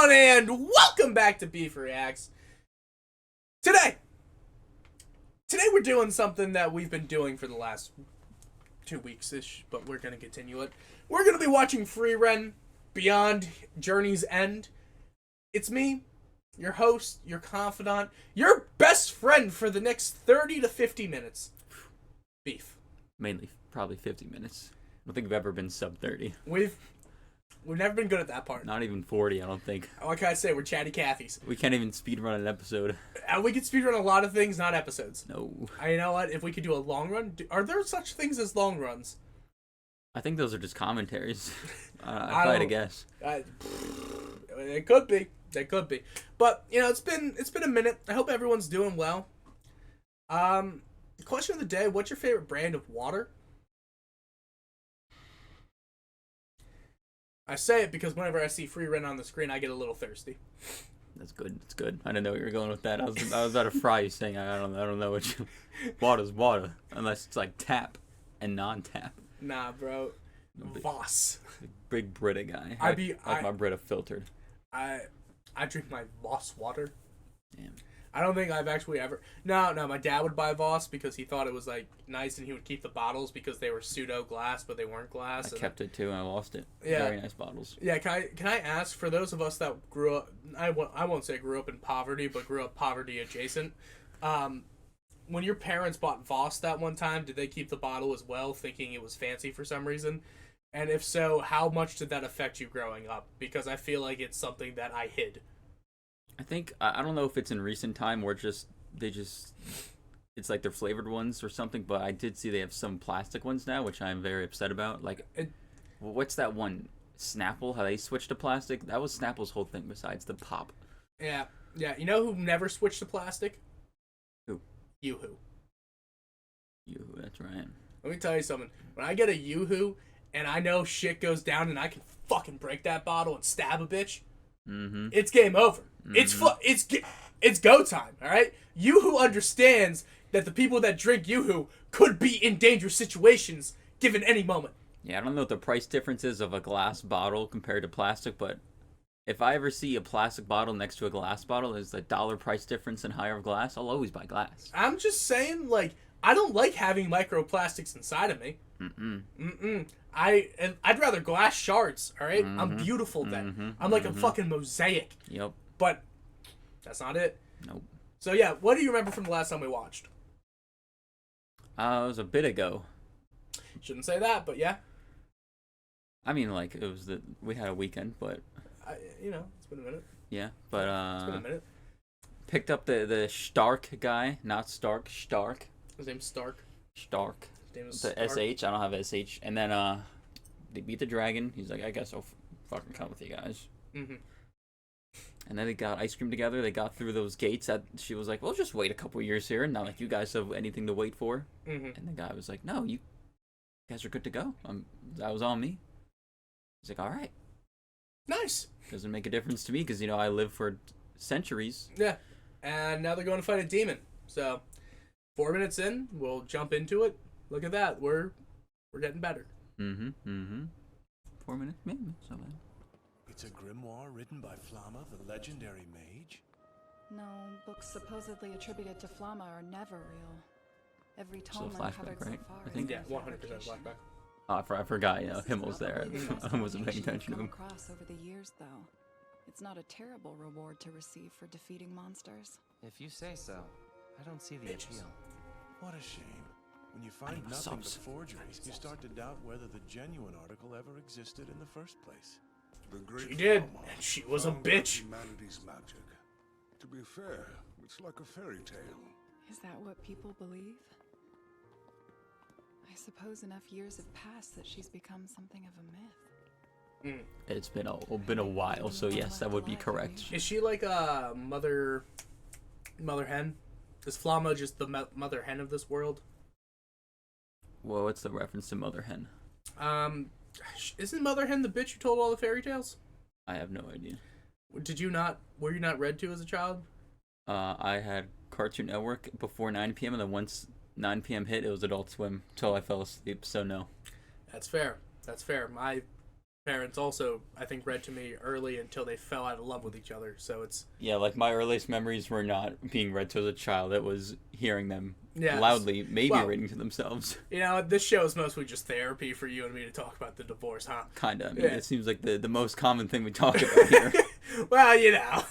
everyone, and welcome back to Beef Reacts. Today we're doing something that we've been doing for the last 2 weeks-ish, but we're going to continue it. We're going to be watching FRIEREN Beyond Journey's End. It's me, your host, your confidant, your best friend for the next 30 to 50 minutes. Beef. Mainly, probably 50 minutes. I don't think we've ever been sub 30. We've never been good at that part. Not even 40, I don't think. What can I say? We're chatty Cathy's. We can't even speedrun an episode. We could speedrun a lot of things, not episodes. No. You know what? If we could do a long run, are there such things as long runs? I think those are just commentaries. If I had to guess. It could be. They could be. But it's been a minute. I hope everyone's doing well. Question of the day: what's your favorite brand of water? I say it because whenever I see FRIEREN on the screen, I get a little thirsty. That's good. That's good. I didn't know where you were going with that. I was about to fry you saying I don't know what you. Water's water, unless it's like tap and non-tap. Nah, bro. Voss. Big Brita guy. I like my Brita filtered. I drink my Voss water. Damn. I don't think I've actually ever... No, my dad would buy Voss because he thought it was, like, nice, and he would keep the bottles because they were pseudo-glass, but they weren't glass. I kept it, too, and I lost it. Yeah. Very nice bottles. Yeah, can I ask, for those of us that grew up... I won't say grew up in poverty, but grew up poverty-adjacent, when your parents bought Voss that one time, did they keep the bottle as well, thinking it was fancy for some reason? And if so, how much did that affect you growing up? Because I feel like it's something that I hid. I think, I don't know if it's in recent time or it's like they're flavored ones or something, but I did see they have some plastic ones now, which I'm very upset about. Like, what's that one? Snapple, how they switched to plastic? That was Snapple's whole thing besides the pop. Yeah. You know who never switched to plastic? Who? Yoo-hoo. Yoo-hoo, that's right. Let me tell you something. When I get a Yoo-hoo and I know shit goes down and I can fucking break that bottle and stab a bitch, it's game over. It's go time, all right? Yoo-hoo understands that the people that drink Yoo-hoo could be in dangerous situations given any moment. Yeah, I don't know what the price difference is of a glass bottle compared to plastic, but if I ever see a plastic bottle next to a glass bottle, there's a dollar price difference in higher of glass, I'll always buy glass. I'm just saying, like, I don't like having microplastics inside of me. I'd rather glass shards, all right? I'm beautiful then. I'm like a fucking mosaic. Yep. But that's not it. Nope. So yeah, what do you remember from the last time we watched? It was a bit ago. Shouldn't say that, but yeah. I mean, like, we had a weekend, but... it's been a minute. Yeah, but, It's been a minute. Picked up the Stark guy, not Stark, Stark. His name's Stark. Stark. His name is The Stark. SH, I don't have SH. And then, they beat the dragon. He's like, I guess I'll fucking come with you guys. And then they got ice cream together. They got through those gates. She was like, well, just wait a couple years here. Not like you guys have anything to wait for. And the guy was like, no, you guys are good to go. That was on me. He's like, all right. Nice. Doesn't make a difference to me because, I live for centuries. Yeah. And now they're going to fight a demon. So, 4 minutes in, we'll jump into it. Look at that. We're getting better. 4 minutes? Maybe. So bad. It's a grimoire written by Flamma, the legendary mage? No, books supposedly attributed to Flamma are never real. Every tome flashback, uncovered right? so far I think. is Yeah, no 100% fabrication. flashback. Oh, I forgot, This is Himmel's there. probably the best I wasn't paying reputation attention to you've him. come across over the years, though. It's not a terrible reward to receive for defeating monsters. If you say so, I don't see the appeal. What a shame. When you find Anima nothing subs. but forgeries, you start to doubt whether the genuine article ever existed in the first place. The great She did, Flamma and she was a found out bitch. Humanity's magic. To be fair, it's like a fairy tale. Is that what people believe? I suppose enough years have passed that she's become something of a myth. It's been a while, so yes, that would be correct. Is she like a mother hen? Is Flamma just the mother hen of this world? Well, what's the reference to Mother Hen? Isn't Mother Hen the bitch who told all the fairy tales? I have no idea. Were you not read to as a child? I had Cartoon Network before 9 p.m. and then once 9 p.m. hit, it was Adult Swim till I fell asleep. So no. That's fair. My parents also, I think, read to me early until they fell out of love with each other. So it's Yeah, like my earliest memories were not being read to as a child. It was hearing them Yes. loudly, maybe Well, reading to themselves. this show is mostly just therapy for you and me to talk about the divorce, huh? Kinda. I mean, Yeah. it seems like the most common thing we talk about here. Well,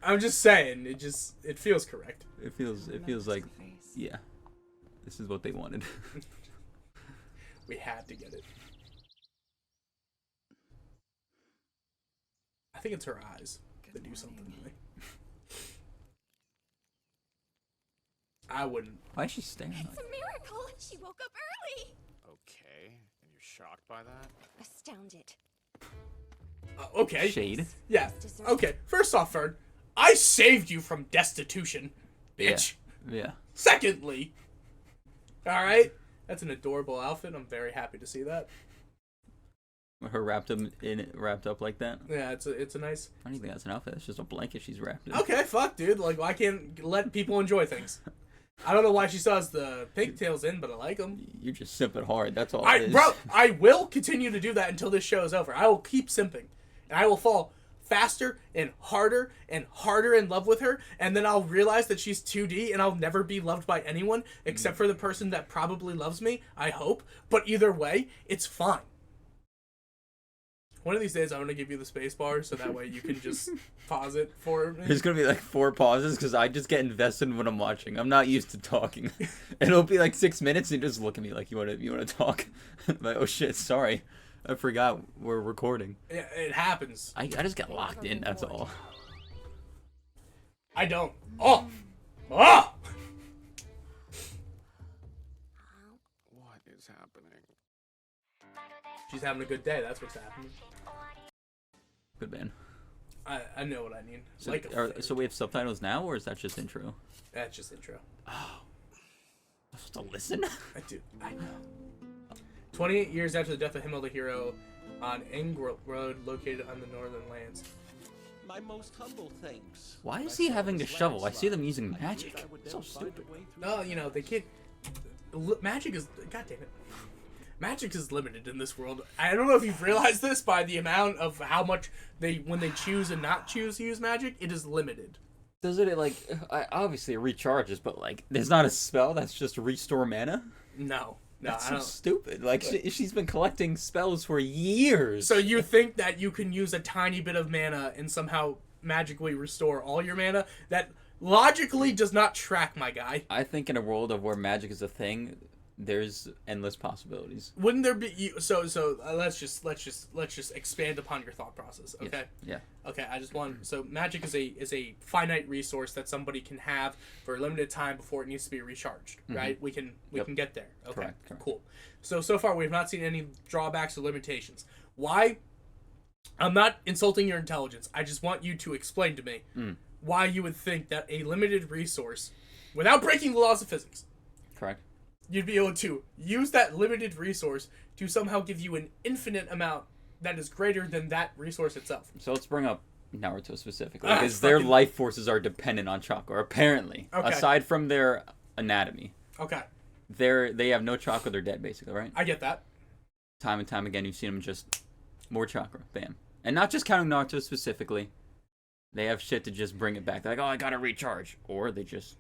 I'm just saying, it feels correct. It feels like, yeah, this is what they wanted. We had to get it. I think it's her eyes that do something to me. I wouldn't. Why is she staring? It's a miracle! She woke up early! Okay, and you're shocked by that? Astounded. Okay. Shade. Yeah. Okay. First off, Fern, I saved you from destitution, bitch. Yeah. Secondly, all right, that's an adorable outfit. I'm very happy to see that. Her wrapped up like that. Yeah, it's a nice. I don't even think that's an outfit. It's just a blanket she's wrapped in. Okay, fuck, dude. Like, I can't let people enjoy things. I don't know why she still has the pigtails in, but I like them. You're just simping hard. That's all it is. Bro, I will continue to do that until this show is over. I will keep simping, and I will fall faster and harder in love with her, and then I'll realize that she's 2D, and I'll never be loved by anyone except for the person that probably loves me. I hope, but either way, it's fine. One of these days, I'm going to give you the space bar so that way you can just pause it for me. There's going to be like 4 pauses because I just get invested in what I'm watching. I'm not used to talking. It'll be like 6 minutes and you just look at me like, you want to talk? I'm like, oh shit, sorry. I forgot we're recording. It happens. I just get locked in, that's all. I don't. Oh! Oh! What is happening? She's having a good day. That's what's happening. Good man. I know what I mean. So, so we have subtitles now, or is that just intro? That's just intro. Oh. I'm supposed to listen? I know. 28 years after the death of Himmel the hero on Engro Road, located on the northern lands. My most humble thanks. Why is he having to shovel? I see them using magic. So stupid. No, they can't. Magic is. God damn it. Magic is limited in this world. I don't know if you've realized this by the amount of how much when they choose and not choose to use magic, it is limited. Does it, like, obviously it recharges, but, like, there's not a spell that's just restore mana? No. That's I so don't. stupid. Like, she's been collecting spells for years. So you think that you can use a tiny bit of mana and somehow magically restore all your mana? That logically does not track, my guy. I think in a world of where magic is a thing, there's endless possibilities. Wouldn't there be let's just expand upon your thought process, okay? Yes. Yeah. Okay, I just want so magic is a finite resource that somebody can have for a limited time before it needs to be recharged, right? We can get there. Okay. Correct. Cool. So far we have not seen any drawbacks or limitations. Why? I'm not insulting your intelligence. I just want you to explain to me why you would think that a limited resource, without breaking the laws of physics, Correct. you'd be able to use that limited resource to somehow give you an infinite amount that is greater than that resource itself. So let's bring up Naruto specifically, because their life forces are dependent on chakra, apparently. Okay. Aside from their anatomy. Okay. They have no chakra, they're dead, basically, right? I get that. Time and time again, you've seen them just more chakra. Bam. And not just counting Naruto specifically. They have shit to just bring it back. They're like, oh, I gotta recharge. Or they just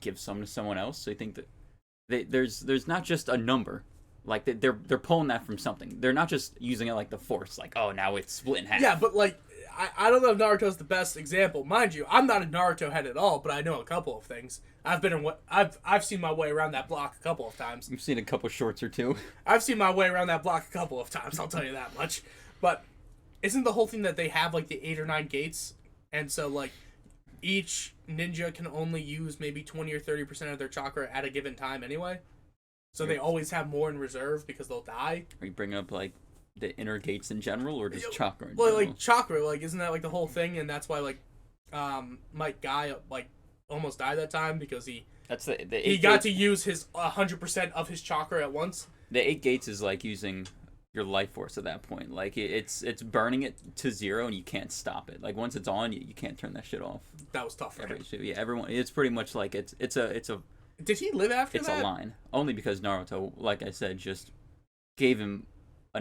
give some to someone else. So you think that there's not just a number. Like, they're pulling that from something. They're not just using it like the Force. Like, oh, now it's split in half. Yeah, but like, I don't know if Naruto's the best example. Mind you, I'm not a Naruto head at all, but I know a couple of things. I've seen my way around that block a couple of times. You've seen a couple shorts or two. I've seen my way around that block a couple of times, I'll tell you that much. But isn't the whole thing that they have like the 8 or 9 gates? And so like each ninja can only use maybe 20 or 30% of their chakra at a given time anyway? So they always have more in reserve because they'll die? Are you bringing up like the inner gates in general, or just chakra in well, general? like chakra, like isn't that like the whole thing? And that's why like Mike Guy like almost died that time because he got to use his 100% of his chakra at once. The 8 gates is like using your life force at that point. Like it's burning it to 0 and you can't stop it. Like once it's on, you can't turn that shit off. That was tough for him. Yeah, everyone. It's pretty much like it's a. Did he live after that? It's that? a line. Only because Naruto, like I said, just gave him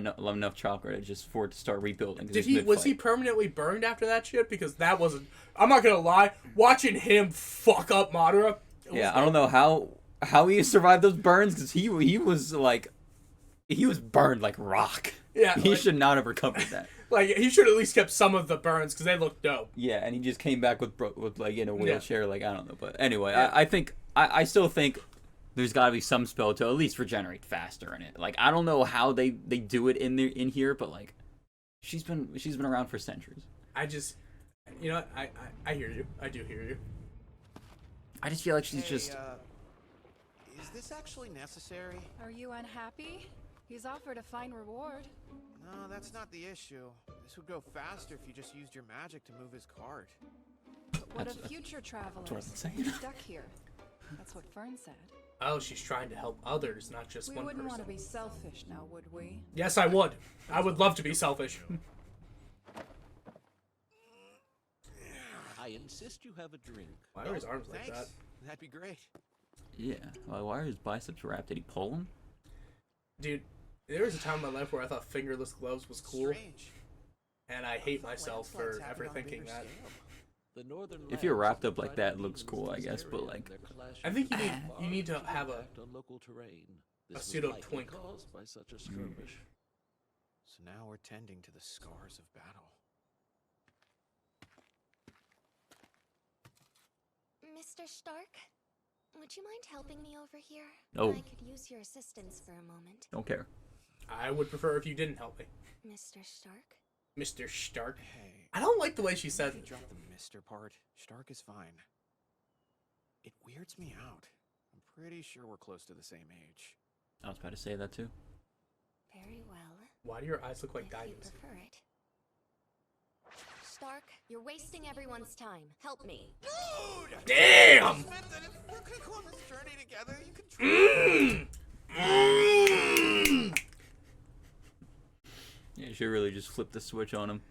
enough chakra just for it to start rebuilding. Was he permanently burned after that shit? Because that wasn't. I'm not gonna lie. Watching him fuck up Madara. Yeah, I don't know how he survived those burns because he was like, he was burned like rock. Yeah, he should not have recovered that. Like, he should at least kept some of the burns because they look dope. Yeah, and he just came back with like in a wheelchair. Like, I don't know, but anyway, Yeah. I still think there's got to be some spell to at least regenerate faster in it. Like, I don't know how they do it in here, but like, she's been around for centuries. I just, you know, I hear you. I do hear you. I just feel like she's just. Is this actually necessary? Are you unhappy? He's offered a fine reward. No, that's not the issue. This would go faster if you just used your magic to move his cart. But what That's- of future travelers what I'm saying. stuck here? That's what Fern said. Oh, she's trying to help others, not just We one wouldn't person. want to be selfish now, would we? Yes, I would. I would love to be selfish. I insist you have a drink. Why are his arms like Thanks. that? That'd be great. Yeah. Why are his biceps wrapped? Did he pull them? Dude, there was a time in my life where I thought fingerless gloves was cool, Strange. and I hate myself for Landslides ever happened on a thinking bigger that. scale. The northern If you're lands wrapped of up the like that, it Trident looks Kingdoms cool, I in guess, this but, area, like, their clash I think of you need to large have a impact on local terrain. This was pseudo likely twink. caused by such a skirmish. So now we're tending to the scars of battle. Mr. Stark, would you mind helping me over here? No. I could use your assistance for a moment. Don't care. I would prefer if you didn't help me, Mr. Stark? Mr. Stark. Hey, I don't like the way she said you it. drop the Mr. part. Stark is fine. It weirds me out. I'm pretty sure we're close to the same age. I was about to say that too. Very well. Why do your eyes look like If you diamonds? prefer it. Stark, you're wasting everyone's time. Help me. Damn! Meant that if we're gonna go on this journey together, you could Yeah, you should really just flip the switch on him.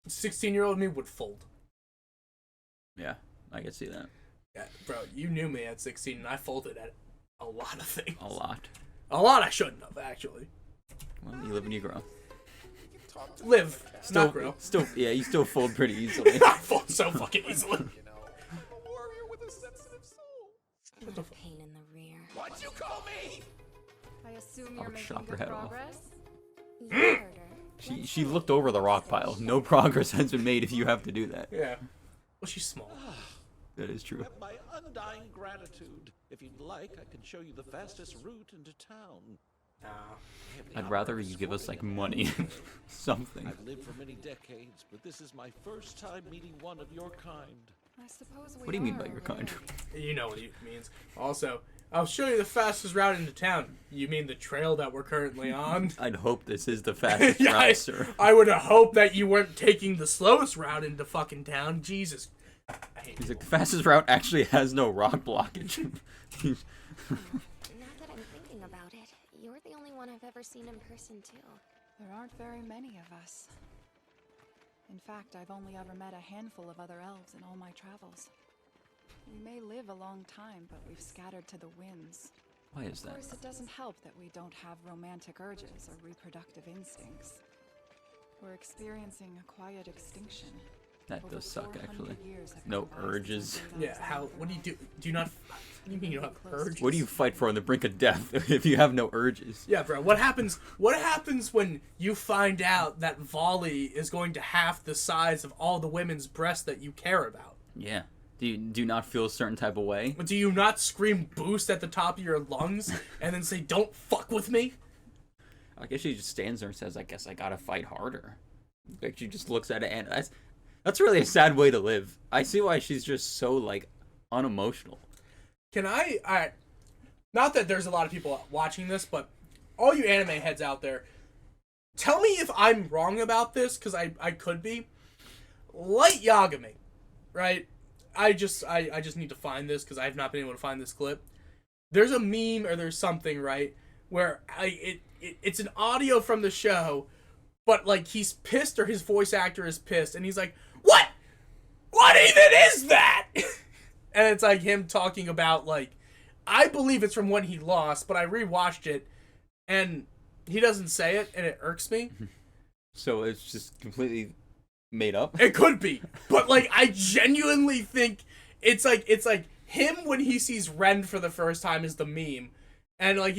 16-year-old me would fold. Yeah, I can see that. Yeah, bro, you knew me at 16, and I folded at a lot of things. A lot. A lot I shouldn't have, actually. Well, you live and you grow. Live, not grow. Yeah, you still fold pretty easily. I fold so fucking easily. you know, a warrior with a sensitive soul. What a pain in the rear. What'd you call me? I assume I you're would chop making her good head off. progress. You heard her. She looked over the rock pile. No progress has been made if you have to do that. Yeah. Well, she's small. That is true. Have my undying gratitude. If you'd like, I can show you the fastest route into town. Nah. I have the I'd rather honor you of give us like escorting a money, man. something. I've lived for many decades, but this is my first time meeting one of your kind. I suppose we What do you mean are by your kind? already. You know what it means. Also, I'll show you the fastest route into town. You mean the trail that we're currently on? I'd hope this is the fastest Yeah, route, sir. I would hope that you weren't taking the slowest route into fucking town. Jesus. I hate He's like, people. the fastest route actually has no rock blockage. Now that I'm thinking about it, you're the only one I've ever seen in person, too. There aren't very many of us. In fact, I've only ever met a handful of other elves in all my travels. We may live a long time, but we've scattered to the winds. Why is Of that? course, it doesn't help that we don't have romantic urges or reproductive instincts. We're experiencing a quiet extinction. That Over does suck, 400 actually. years have No gone by since urges. our Yeah, how, what do you do? Do you not, what do you mean you don't have urges? What do you fight for on the brink of death if you have no urges? Yeah, bro, what happens when you find out that volley is going to half the size of all the women's breasts that you care about? Yeah. Do you not feel a certain type of way? Do you not scream boost at the top of your lungs and then say, don't fuck with me? I guess she just stands there and says, I guess I gotta fight harder. Like, she just looks at it, and that's really a sad way to live. I see why she's just so, like, unemotional. Alright, not that there's a lot of people watching this, but all you anime heads out there, tell me if I'm wrong about this, because I could be. Light Yagami, right? I just need to find this, because I have not been able to find this clip. There's a meme, or there's something, right, where it's an audio from the show, but, like, he's pissed, or his voice actor is pissed, and he's like, What? What even is that? And it's, like, him talking about, like, I believe it's from when he lost, but I rewatched it, and he doesn't say it, and it irks me. So it's just completely made up? It could be. But, like, I genuinely think it's like him when he sees Ren for the first time is the meme. And, like,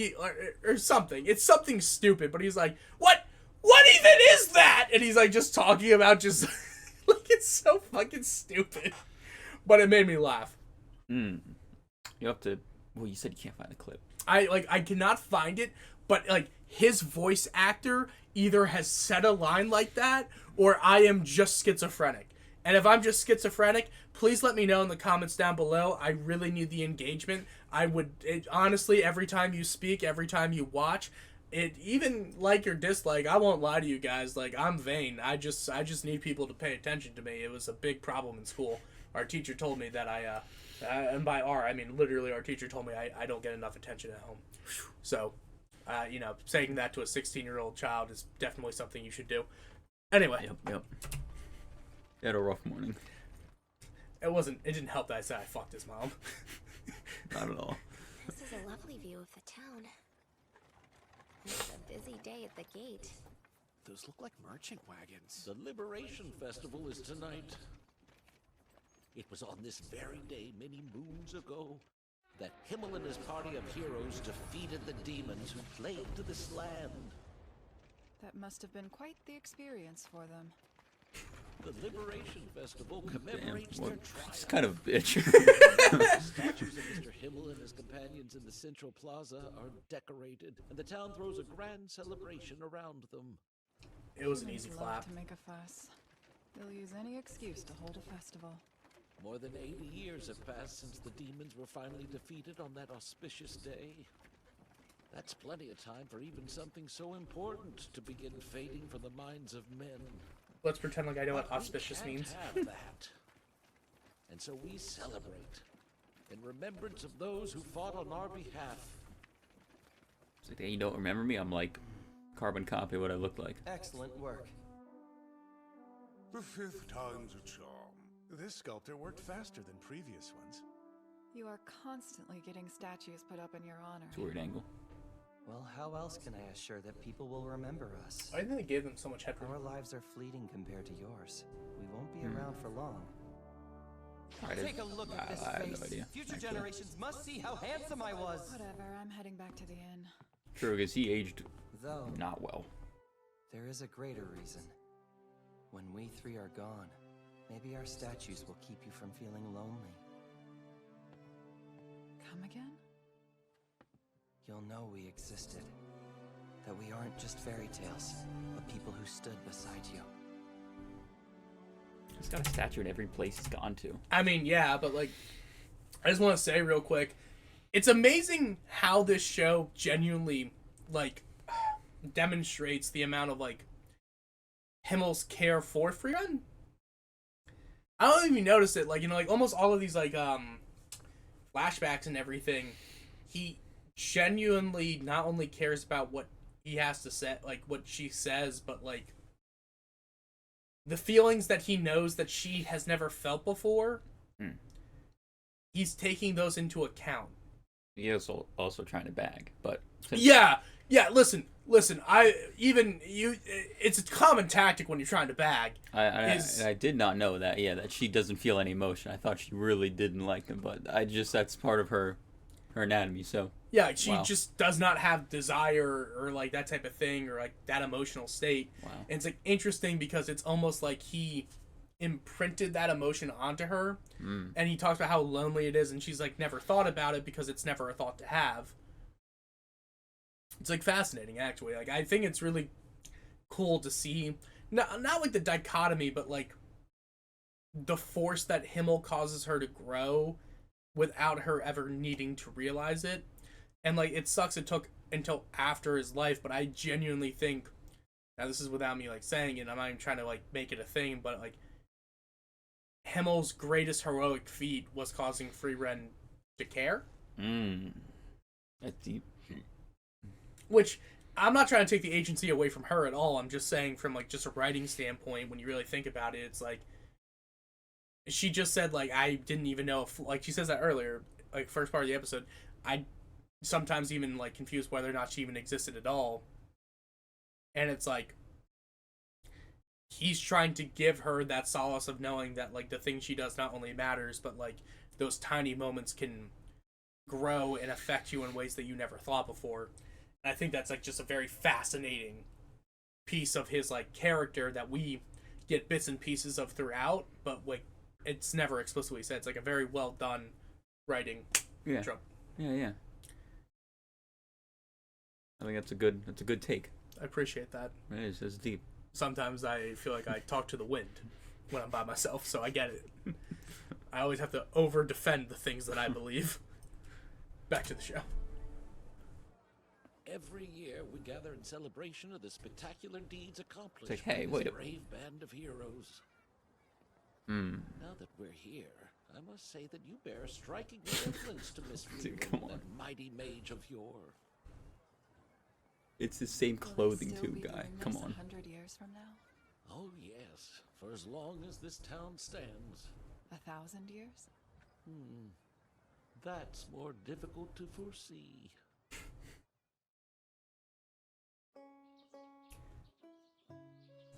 or something. It's something stupid, but he's like, what even is that? And he's, like, just talking about just, like, it's so fucking stupid. But it made me laugh. You have to, well, you said you can't find the clip. I cannot find it, but, like, his voice actor either has said a line like that, or I am just schizophrenic. And if I'm just schizophrenic, please let me know in the comments down below. I really need the engagement. Honestly, every time you speak, every time you watch, even like or dislike, I won't lie to you guys. Like, I'm vain. I just need people to pay attention to me. It was a big problem in school. Our teacher told me that and by I mean literally our teacher told me I don't get enough attention at home. So, saying that to a 16-year-old child is definitely something you should do. Anyway. Yep. He had a rough morning. It didn't help that I said I fucked his mom. Not at all. This is a lovely view of the town. It's a busy day at the gate. Those look like merchant wagons. The Liberation Festival is tonight. It was on this very day many moons ago that Himmel and his party of heroes defeated the demons who plagued this land. That must have been quite the experience for them. The Liberation Festival commemorates their triumph. It's kind of a bitch. The statues of Mr. Himmel and his companions in the Central Plaza are decorated, and the town throws a grand celebration around them. It was an Humans easy love clap. to make a fuss. They'll use any excuse to hold a festival. More than 80 years have passed since the demons were finally defeated on that auspicious day. That's plenty of time for even something so important to begin fading from the minds of men. Let's pretend like I know what But we auspicious can't means. have that. And so we celebrate in remembrance of those who fought on our behalf. It's like, hey, you don't remember me? I'm like carbon copy of what I look like. Excellent work. The 5th time's a charm. This sculptor worked faster than previous ones. You are constantly getting statues put up in your honor. It's a weird angle. Well, how else can I assure that people will remember us? I think they gave them so much headroom. Our lives are fleeting compared to yours. We won't be around for long. Take a look at this I have no face. idea. Future Actually. generations must see how handsome I was. Whatever, I'm heading back to the inn. True, because he aged Though, not well. there is a greater reason. When we three are gone, maybe our statues will keep you from feeling lonely. Come again? You'll know we existed. That we aren't just fairy tales, but people who stood beside you. He's got a statue in every place he's gone to. I mean, yeah, but like, I just want to say real quick, it's amazing how this show genuinely, like, demonstrates the amount of, like, Himmel's care for FRIEREN. I don't even notice it, like, like, almost all of these, like, flashbacks and everything, he genuinely not only cares about what he has to say, like, what she says, but, like, the feelings that he knows that she has never felt before, he's taking those into account. He is also trying to bag, but... Yeah, listen, it's a common tactic when you're trying to bag. I did not know that, that she doesn't feel any emotion. I thought she really didn't like him, but that's part of her anatomy, so... Yeah, she just does not have desire or, like, that type of thing or, like, that emotional state. Wow. And it's, like, interesting because it's almost like he imprinted that emotion onto her. And he talks about how lonely it is, and she's, like, never thought about it because it's never a thought to have. It's, like, fascinating, actually. Like, I think it's really cool to see, not like, the dichotomy, but, like, the force that Himmel causes her to grow without her ever needing to realize it. And, like, it sucks it took until after his life, but I genuinely think, now this is without me, like, saying it, I'm not even trying to, like, make it a thing, but, like, Himmel's greatest heroic feat was causing FRIEREN to care. That's deep. Which, I'm not trying to take the agency away from her at all, I'm just saying from, like, just a writing standpoint, when you really think about it, it's like, she just said, like, I didn't even know if, like, she says that earlier, like, first part of the episode, I sometimes even, like, confused whether or not she even existed at all. And it's like, he's trying to give her that solace of knowing that, like, the thing she does not only matters, but, like, those tiny moments can grow and affect you in ways that you never thought before. And I think that's, like, just a very fascinating piece of his, like, character that we get bits and pieces of throughout, but, like, it's never explicitly said. It's, like, a very well done writing trope. Yeah. I think that's a good take. I appreciate that. It is. It's deep. Sometimes I feel like I talk to the wind when I'm by myself, so I get it. I always have to over-defend the things that I believe. Back to the show. Every year we gather in celebration of the spectacular deeds accomplished It's like, hey, by wait this a- brave band of heroes. Hmm. Now that we're here, I must say that you bear a striking resemblance to Miss Dude, Frieren, come on. that mighty mage of yore. It's the same Will they clothing still too, be guy. doing Come this on. 100 years from now? Oh yes, for as long as this town stands. 1,000 years? That's more difficult to foresee.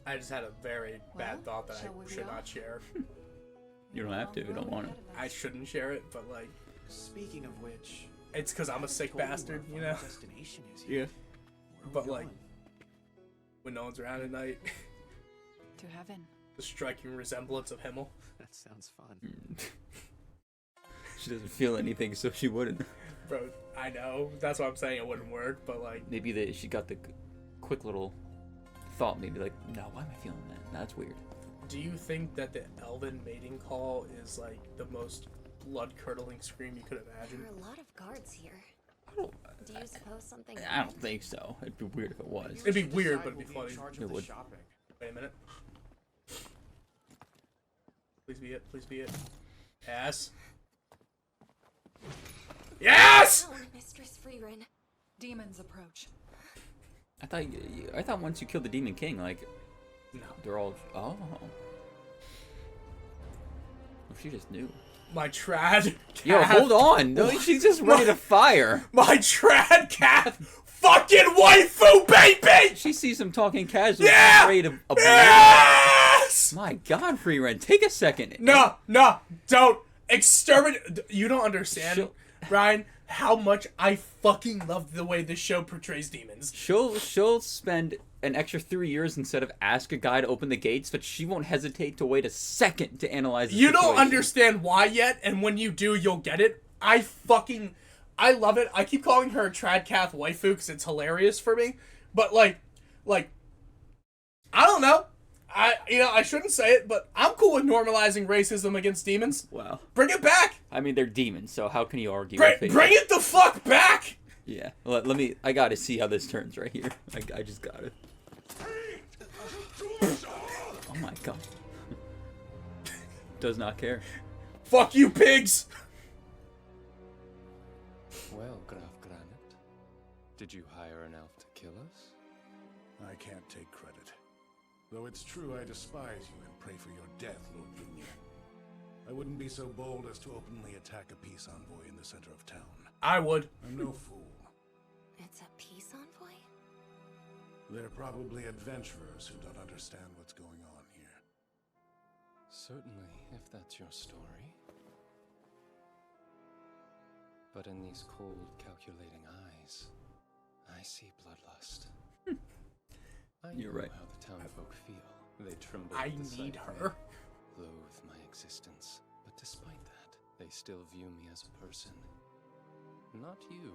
I just had a very bad thought that shall we I be should off? not share. You don't have to if you don't want to. I shouldn't share it, but, like, Speaking of which, it's because I'm a sick told you bastard, our you know? final destination is here. Where are But, we like, going? when no one's around at night, To heaven. the striking resemblance of Himmel. That sounds fun. She doesn't feel anything, so she wouldn't. Bro, I know. That's why I'm saying it wouldn't work, but, like, Maybe she got the quick little thought. Maybe like, no, why am I feeling that? That's weird. do you think that the elven mating call is, like, the most blood-curdling scream you could imagine? There are a lot of guards here. I don't. Do you suppose something? I don't think so. It'd be weird if it was. It'd be Should weird, decide but it'd be who'll funny. in charge It of the would. shopping. Wait a minute. Please be it. Please be it. Yes. Yes! Down, Mistress Frieren. Demons approach. I thought once you killed the Demon King, like No. they're all. Oh. Well, she just knew. My trad Yo, cath- hold on. No, she's just ready to fire. My trad cath fucking waifu, baby! She sees him talking casually. Yeah! Afraid of a Yes! My God, FRIEREN, take a second. No, don't exterminate. You don't understand, Ryan, how much I fucking love the way this show portrays demons. She'll spend an extra 3 years instead of ask a guy to open the gates, but she won't hesitate to wait a second to analyze the You situation. don't understand why yet, and when you do, you'll get it. I love it. I keep calling her a Tradcath waifu because it's hilarious for me. But, like, I don't know. I shouldn't say it, but I'm cool with normalizing racism against demons. Wow. Bring it back! I mean, they're demons, so how can you argue Bring with it? it the fuck back! Yeah. Let me. I gotta see how this turns right here. I just gotta. Oh my God. Does not care. Fuck you, pigs! Well, Graf Granite, did you hire an elf to kill us? I can't take credit. Though it's true I despise you and pray for your death, Lord Lumiere. I wouldn't be so bold as to openly attack a peace envoy in the center of town. I would. I'm no fool. It's a peace envoy? They're probably adventurers who don't understand what's going on here. Certainly, if that's your story. But in these cold, calculating eyes, I see bloodlust. I You're know right. how the townfolk feel. They tremble I at the sight need of her. me, loathe my existence. But despite that, they still view me as a person. Not you.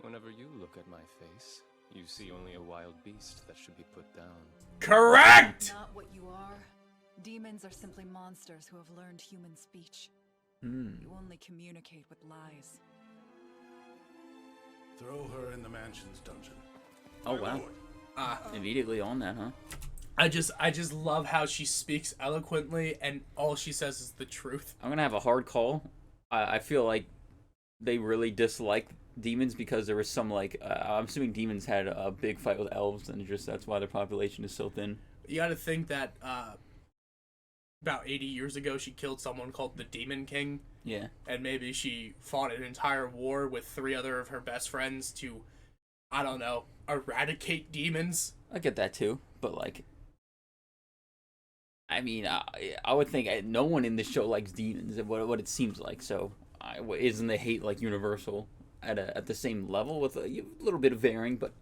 Whenever you look at my face, you see only a wild beast that should be put down. Correct! Not what you are. Demons are simply monsters who have learned human speech. Hmm. You only communicate with lies. Throw her in the mansion's dungeon. Oh wow. Immediately on that, huh? I just love how she speaks eloquently and all she says is the truth. I'm gonna have a hard call. I feel like they really dislike demons because there was some like I'm assuming demons had a big fight with elves and just that's why their population is so thin. You gotta think that about 80 years ago she killed someone called the Demon King. Yeah. And maybe she fought an entire war with 3 other of her best friends to, I don't know, eradicate demons. I get that too, but like, I mean, I would think no one in the show likes demons. What it seems like. So, isn't the hate like universal at the same level with a little bit of varying? But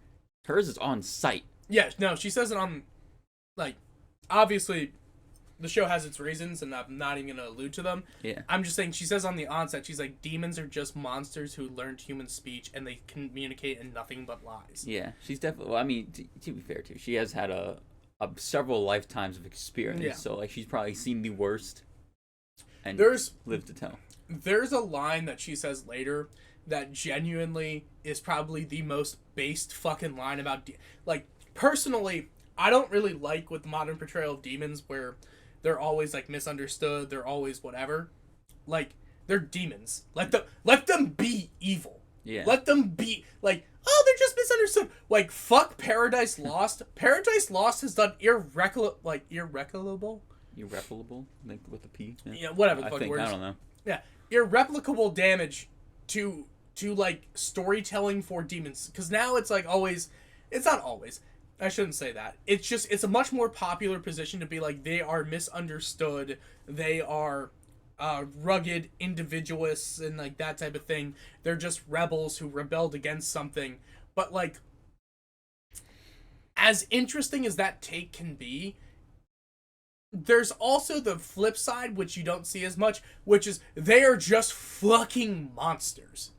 hers is on site. Yeah, no, she says it on, like, obviously, the show has its reasons, and I'm not even gonna allude to them. Yeah. I'm just saying, she says on the onset, she's like, demons are just monsters who learned human speech, and they communicate in nothing but lies. Yeah, she's definitely. Well, I mean, to be fair too, she has had a several lifetimes of experience. Yeah. So like, she's probably seen the worst, and lived to tell. There's a line that she says later that genuinely is probably the most based fucking line about like, personally, I don't really like with the modern portrayal of demons where they're always like misunderstood, they're always whatever. Like, they're demons. Let them be evil. Yeah. Let them be like, oh, they're just misunderstood. Like, fuck Paradise Lost. Paradise Lost has done irreparable, like with a P. Yeah, whatever the I fuck think, words. I don't know. Yeah, irreplicable damage to like storytelling for demons, because now it's like always, it's not always, I shouldn't say that, it's a much more popular position to be like, they are misunderstood, they are rugged individualists and like that type of thing, they're just rebels who rebelled against something. But like, as interesting as that take can be, there's also the flip side, which you don't see as much, which is they are just fucking monsters.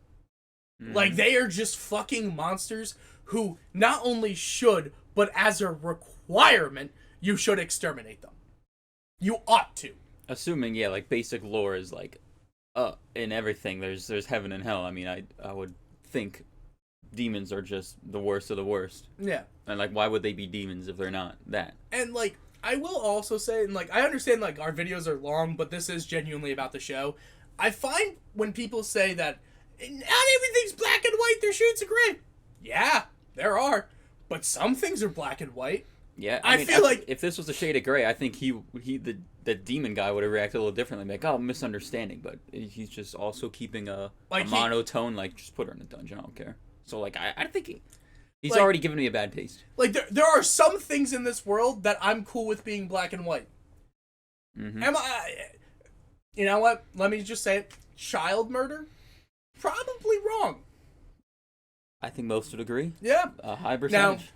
Like, they are just fucking monsters who not only should, but as a requirement, you should exterminate them. You ought to. Assuming, yeah, like basic lore is like, in everything, there's heaven and hell. I mean, I would think demons are just the worst of the worst. Yeah. And like, why would they be demons if they're not that? And like, I will also say, and like, I understand like our videos are long, but this is genuinely about the show. I find when people say that not everything's black and white, there's shades of gray. Yeah, there are, but some things are black and white. Yeah, I feel like if this was a shade of gray, I think the demon guy would have reacted a little differently, like, oh, misunderstanding. But he's just also keeping a monotone, like, just put her in a dungeon, I don't care. So like, I think he's like, already given me a bad taste. Like, there are some things in this world that I'm cool with being black and white. Mm-hmm. You know what? Let me just say it. Child murder? Probably wrong. I think most would agree. Yeah. A high percentage.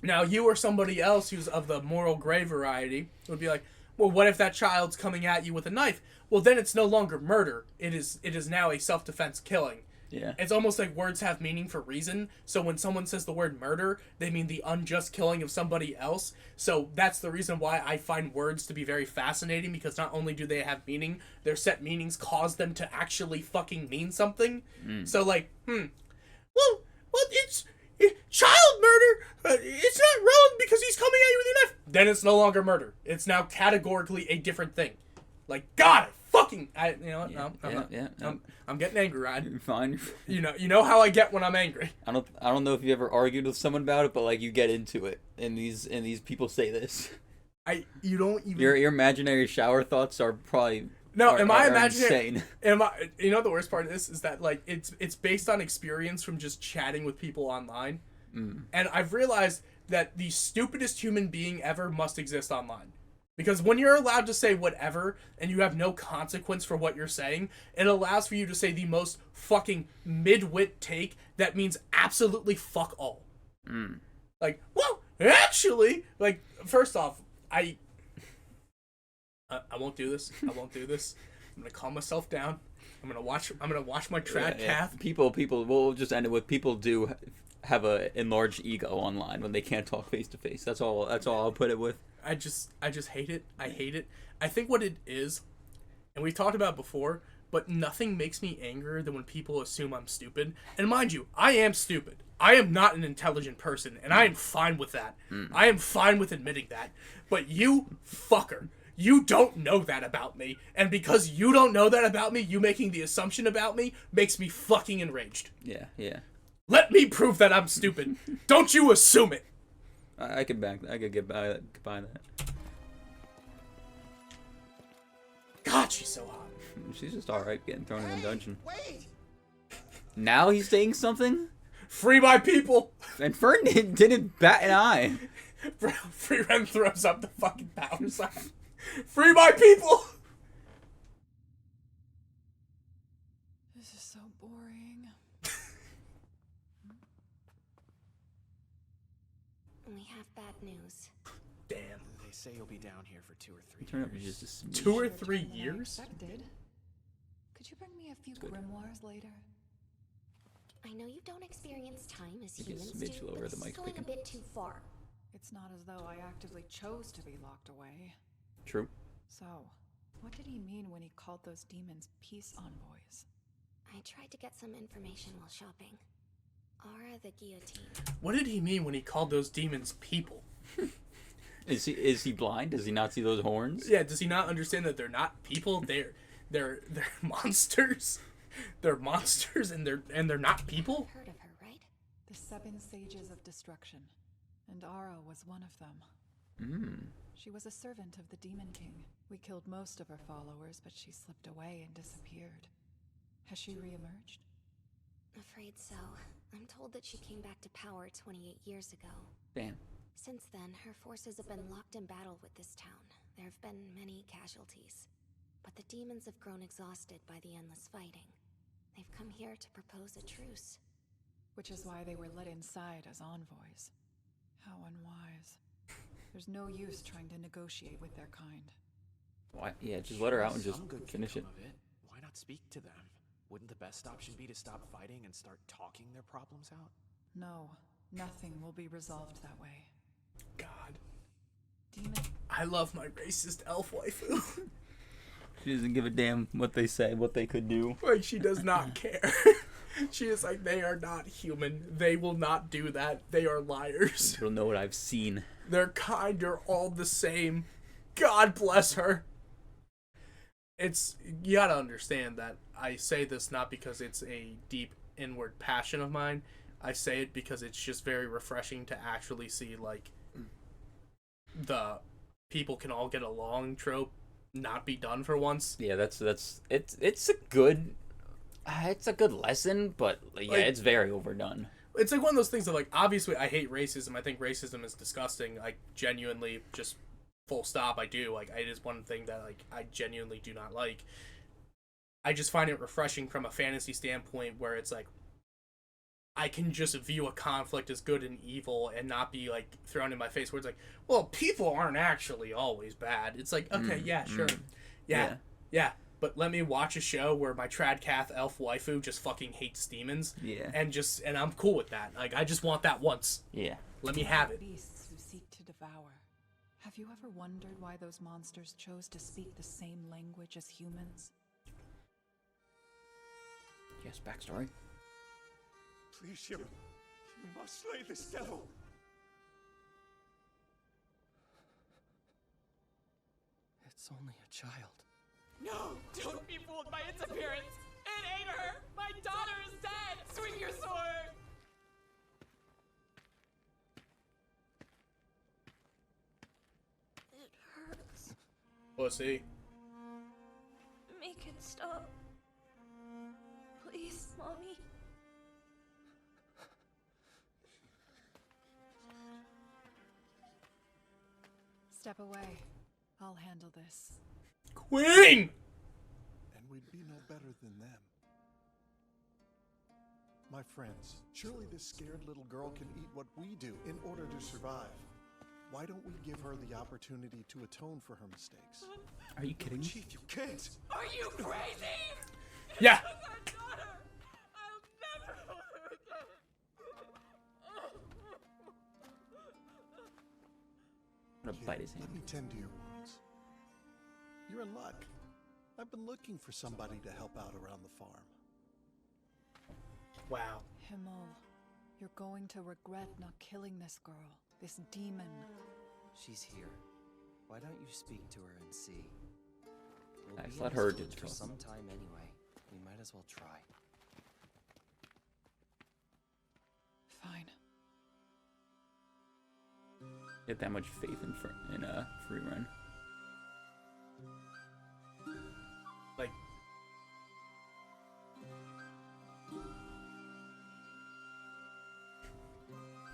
Now, you or somebody else who's of the moral gray variety would be like, well, what if that child's coming at you with a knife? Well, then it's no longer murder. It is now a self-defense killing. Yeah. It's almost like words have meaning for reason. So when someone says the word murder, they mean the unjust killing of somebody else. So that's the reason why I find words to be very fascinating, because not only do they have meaning, their set meanings cause them to actually fucking mean something. So like, well, it's child murder. It's not wrong because he's coming at you with a knife. Then it's no longer murder. It's now categorically a different thing. Like, God, you know what? I'm getting angry, Ryan. You're fine. You know how I get when I'm angry. I don't know if you ever argued with someone about it, but like, you get into it, and these people say this. You don't even. Your imaginary shower thoughts are probably. No, am I imaginary? Insane. You know the worst part of this is that like it's based on experience from just chatting with people online, and I've realized that the stupidest human being ever must exist online. Because when you're allowed to say whatever, and you have no consequence for what you're saying, it allows for you to say the most fucking mid-wit take that means absolutely fuck all. Like, well, actually, like, first off, I won't do this. I won't do this. I'm gonna calm myself down. I'm gonna watch my trad path. People. We'll just end it with people do have a enlarged ego online when they can't talk face to face. That's all I'll put it with. I just hate it. I hate it. I think what it is, and we've talked about it before, but nothing makes me angrier than when people assume I'm stupid. And mind you, I am stupid. I am not an intelligent person, and I am fine with that. I am fine with admitting that. But you fucker, you don't know that about me. And because you don't know that about me, you making the assumption about me makes me fucking enraged. Yeah. Let me prove that I'm stupid. Don't you assume it. I could get by that. God, she's so hot. She's just alright getting thrown in the dungeon. Wait! Now he's saying something? Free my people! And Fern didn't bat an eye. FRIEREN throws up the fucking power sign. Free my people! This is so boring. We have bad news. Damn. They say you'll be down here for 2 or 3 Turn up years. just a 2 or Shorter 3 time than I years? expected. Could you bring me a few grimoires later? I know you don't experience time as Make it humans smidge do, lower, but the this is mic's going a picking. bit too far. It's not as though I actively chose to be locked away. True. So, what did he mean when he called those demons peace envoys? I tried to get some information while shopping. Aura the guillotine. What did he mean when he called those demons people? Is he blind? Does he not see those horns? Yeah, does he not understand that they're not people? They're monsters. They're monsters and they're not people? Heard of her, right? The 7 Sages of Destruction. And Aura was one of them. Hmm. She was a servant of the Demon King. We killed most of her followers, but she slipped away and disappeared. Has she reemerged? Afraid so. I'm told that she came back to power 28 years ago. Damn. Since then, her forces have been locked in battle with this town. There have been many casualties. But the demons have grown exhausted by the endless fighting. They've come here to propose a truce. Which is why they were let inside as envoys. How unwise. There's no use trying to negotiate with their kind. Why? Yeah, just let her out and just Some good can finish it. come of it. Why not speak to them? Wouldn't the best option be to stop fighting and start talking their problems out? No, nothing will be resolved that way. God. Demon. I love my racist elf waifu. She doesn't give a damn what they say, what they could do. Like, she does not care. She is like, they are not human. They will not do that. They are liars. You don't know what I've seen. Their kind are all the same. God bless her. You gotta understand that I say this not because it's a deep inward passion of mine. I say it because it's just very refreshing to actually see, like, the people can all get along trope not be done for once. Yeah, it's a good lesson, but yeah, Like, it's very overdone. It's like one of those things that, like, obviously I hate racism. I think racism is disgusting. Like, genuinely, just full stop, I do. Like, it is one thing that, like, I genuinely do not like. I just find it refreshing from a fantasy standpoint where it's like, I can just view a conflict as good and evil and not be, like, thrown in my face where it's like, well, people aren't actually always bad. It's like, okay, yeah, sure. Yeah. But let me watch a show where my Tradcath elf waifu just fucking hates demons. Yeah. And I'm cool with that. Like, I just want that once. Yeah. Let me have it. Beasts who seek to devour. Have you ever wondered why those monsters chose to speak the same language as humans? Yes, backstory. Please, Shiro. You must slay this devil. It's only a child. No! Don't be fooled by its appearance! It ain't her! My daughter is dead! Swing your sword! It hurts. Pussy. Make it stop. Please, Mommy. Step away. I'll handle this. Queen! And we'd be no better than them. My friends, surely this scared little girl can eat what we do in order to survive. Why don't we give her the opportunity to atone for her mistakes? Are you kidding me? Chief, you can't! Are you crazy? Yeah. It's our daughter! I'll never hold her again! I'm gonna bite his hand. Let me tend to your wounds. You're in luck. I've been looking for somebody to help out around the farm. Wow. Himmel, you're going to regret not killing this girl, this demon. She's here. Why don't you speak to her and see? We'll Nice, be let in her this do woods the for talking. some time anyway. We might as well try. Fine. Get that much faith in FRIEREN. Like,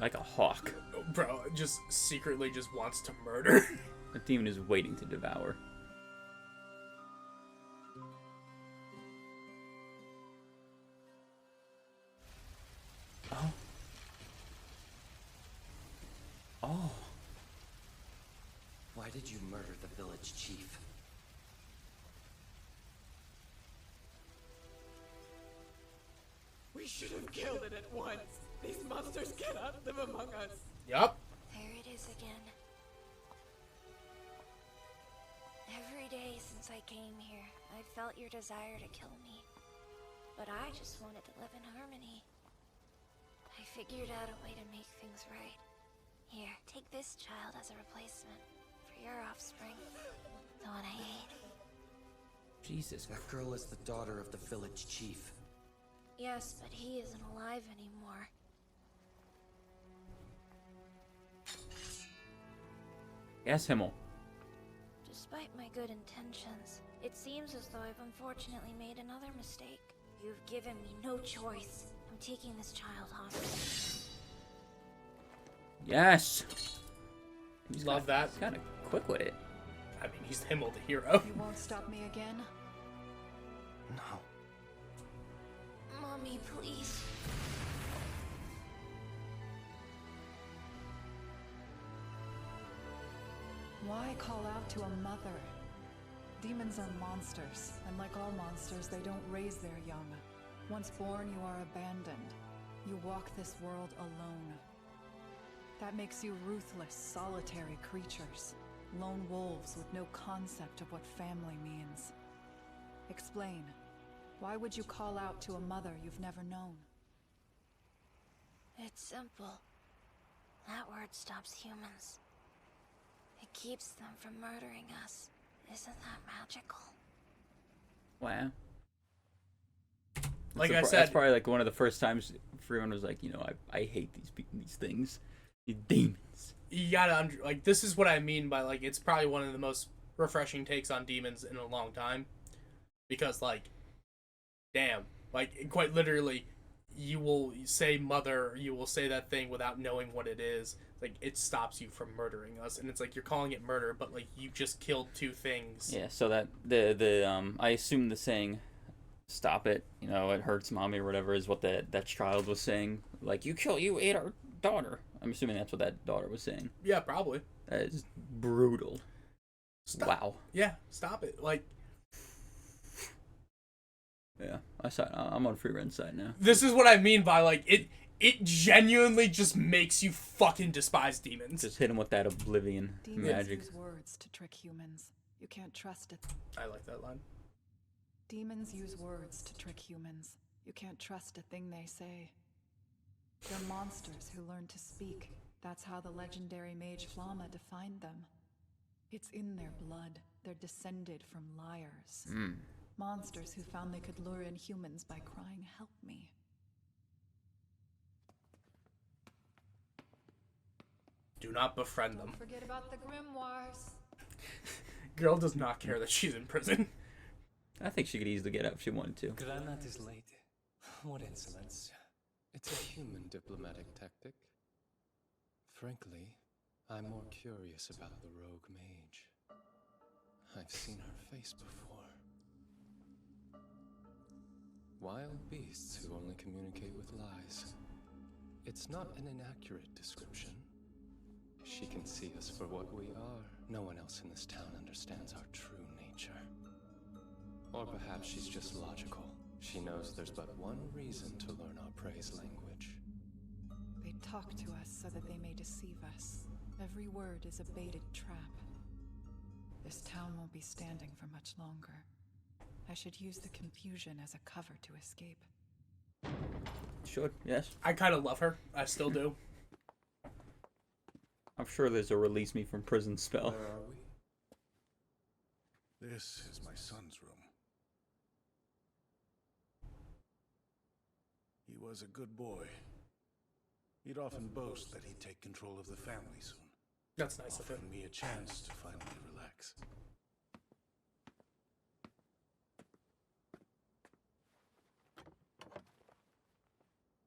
Like a hawk. Bro, just secretly just wants to murder. The demon is waiting to devour. Oh. Oh. Why did you murder the village chief? We should have killed it at once. These monsters cannot live among us. Yup. There it is again. Every day since I came here, I've felt your desire to kill me. But I just wanted to live in harmony. I figured out a way to make things right. Here, take this child as a replacement for your offspring. The one I ate. Jesus. That girl is the daughter of the village chief. Yes, but he isn't alive anymore. Yes, Himmel. Despite my good intentions, it seems as though I've unfortunately made another mistake. You've given me no choice. I'm taking this child hostage. Yes. Love that. He's kind of quick with it. I mean, he's Himmel the hero. You won't stop me again? No. Mommy, please. Why call out to a mother? Demons are monsters, and like all monsters, they don't raise their young. Once born, you are abandoned. You walk this world alone. That makes you ruthless, solitary creatures. Lone wolves with no concept of what family means. Explain. Why would you call out to a mother you've never known? It's simple. That word stops humans. It keeps them from murdering us. Isn't that magical? Wow. Like that's I said, that's probably like one of the first times FRIEREN was like, you know, I hate these things, these demons. You gotta like, this is what I mean by like, it's probably one of the most refreshing takes on demons in a long time, because like, damn, like quite literally, you will say mother, you will say that thing without knowing what it is. Like, it stops you from murdering us, and it's like you're calling it murder, but like you just killed two things. Yeah. So that the I assume the saying, "Stop it," you know, it hurts mommy or whatever, is what that child was saying. Like, you ate our daughter. I'm assuming that's what that daughter was saying. Yeah, probably. That is brutal. Stop. Wow. Yeah, stop it. Like, yeah, I'm on FRIEREN's side now. this is what I mean by like, it genuinely just makes you fucking despise demons. Just hit him with that oblivion Demons magic. use words to trick humans. You can't trust it. I like that line. Demons use words to trick humans. You can't trust a thing they say. They're monsters who learn to speak. That's how the legendary mage Flamma defined them. It's in their blood. They're descended from liars. Monsters who found they could lure in humans by crying, "Help me." Do not befriend them. Don't forget about the grimoires. Girl does not care that she's in prison. I think she could easily get out if she wanted to. Granat is late. What insolence. It's a human diplomatic tactic. Frankly, I'm more curious about the rogue mage. I've seen her face before. Wild beasts who only communicate with lies. It's not an inaccurate description. She can see us for what we are. No one else in this town understands our true nature. Or perhaps she's just logical. She knows there's but one reason to learn our praise language. They talk to us so that they may deceive us. Every word is a baited trap. This town won't be standing for much longer. I should use the confusion as a cover to escape. Should, yes. I kind of love her. I still do. I'm sure there's a release me from prison spell. Where are we? This is my son's room. He was a good boy. He'd often boast that he'd take control of the family soon. That's nice of him. Offering me a chance to finally relax.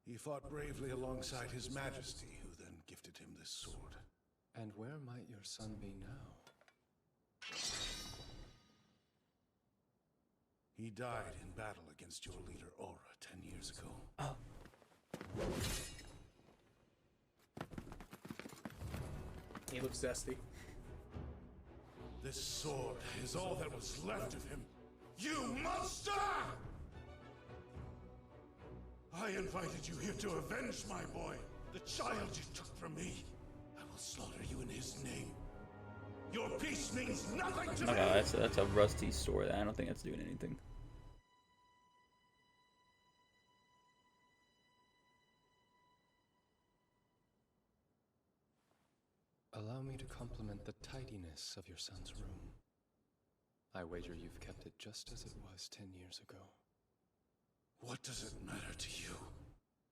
He fought bravely alongside His Majesty, who then him this sword. And where might your son be now? He died in battle against your leader, Aura, 10 years ago. Oh. He looks zesty. This sword is all that was left of him. You monster! I invited you here to avenge my boy, the child you took from me. I will slaughter you in his name. Your peace means nothing to me! Okay, that's a rusty sword. I don't think that's doing anything. Allow me to compliment the tidiness of your son's room. I wager you've kept it just as it was 10 years ago. What does it matter to you?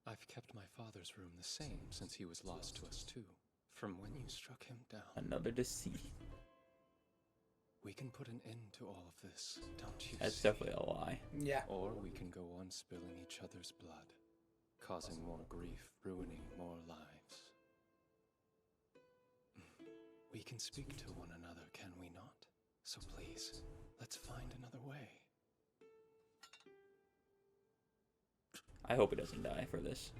I've kept my father's room the same since he was lost to us too, from when you struck him down. Another deceit. We can put an end to all of this, don't you That's see? definitely a lie. Yeah. Or we can go on spilling each other's blood, causing more grief, ruining more lives. We can speak to one another, can we not? So please, let's find another way. I hope he doesn't die for this.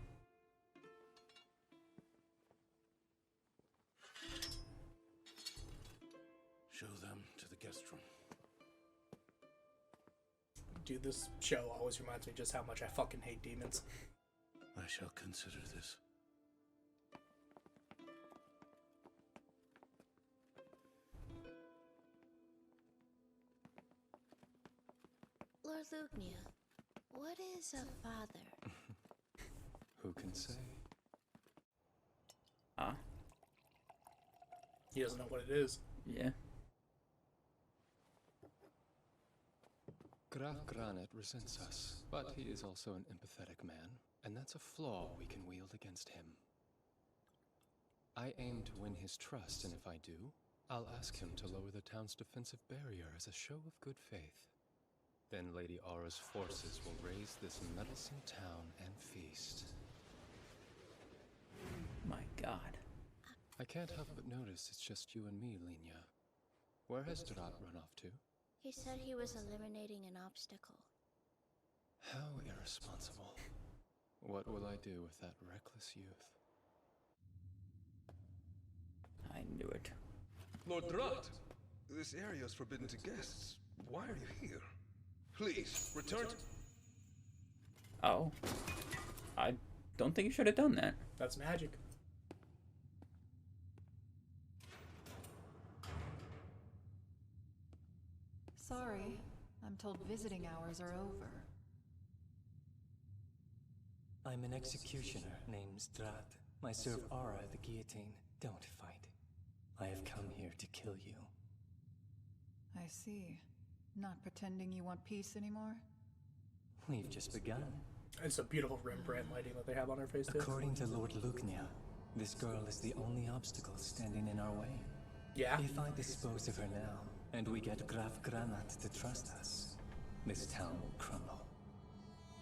Show them to the guest room. Dude, this show always reminds me just how much I fucking hate demons. I shall consider this. Lord Lugnia, what is a father? Who can say? Ah. He doesn't know what it is. Yeah. Graf Granite resents us, but he is also an empathetic man, and that's a flaw we can wield against him. I aim to win his trust, and if I do, I'll ask him to lower the town's defensive barrier as a show of good faith. Then Lady Aura's forces will raise this meddlesome town and feast. My God. I can't help but notice it's just you and me, Lenya. Where has Drat run off to? He said he was eliminating an obstacle. How irresponsible. What will I do with that reckless youth? I knew it. Lord Drat, this area is forbidden to guests. Why are you here? Please, return to... Oh. I don't think you should have done that. That's magic. Sorry, I'm told visiting hours are over. I'm an executioner named Drat. I serve Aura at the guillotine. Don't fight. I have come here to kill you. I see. Not pretending you want peace anymore? We've just begun. It's a beautiful Rembrandt lighting that they have on her face, too. According to Lord Lugnia, this girl is the only obstacle standing in our way. Yeah? If I dispose of her now, and we get Graf Granat to trust us, this town will crumble.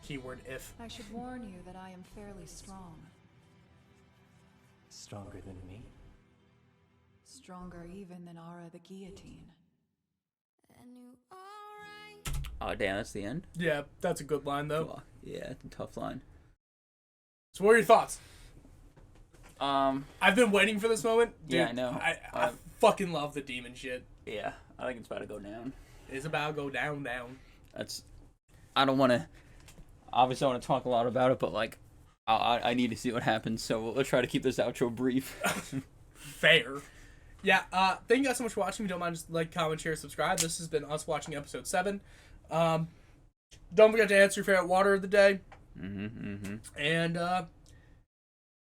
Keyword if. I should warn you that I am fairly strong. Stronger than me? Stronger even than Aura the guillotine. Oh, damn, that's the end? Yeah, that's a good line, though. Yeah, it's a tough line. So what are your thoughts? I've been waiting for this moment. Dude, yeah, I know. I fucking love the demon shit. Yeah, I think it's about to go down. It's about to go down. I don't want to... Obviously, I want to talk a lot about it, but, like, I need to see what happens, so we'll try to keep this outro brief. Fair. Yeah, thank you guys so much for watching. If you don't mind, just like, comment, share, subscribe. This has been us watching episode 7. Don't forget to answer your favorite water of the day. And,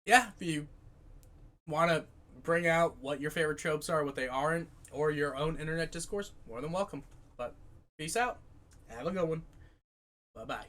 yeah, if you want to bring out what your favorite tropes are, what they aren't, or your own internet discourse, more than welcome. But peace out. Have a good one. Bye-bye.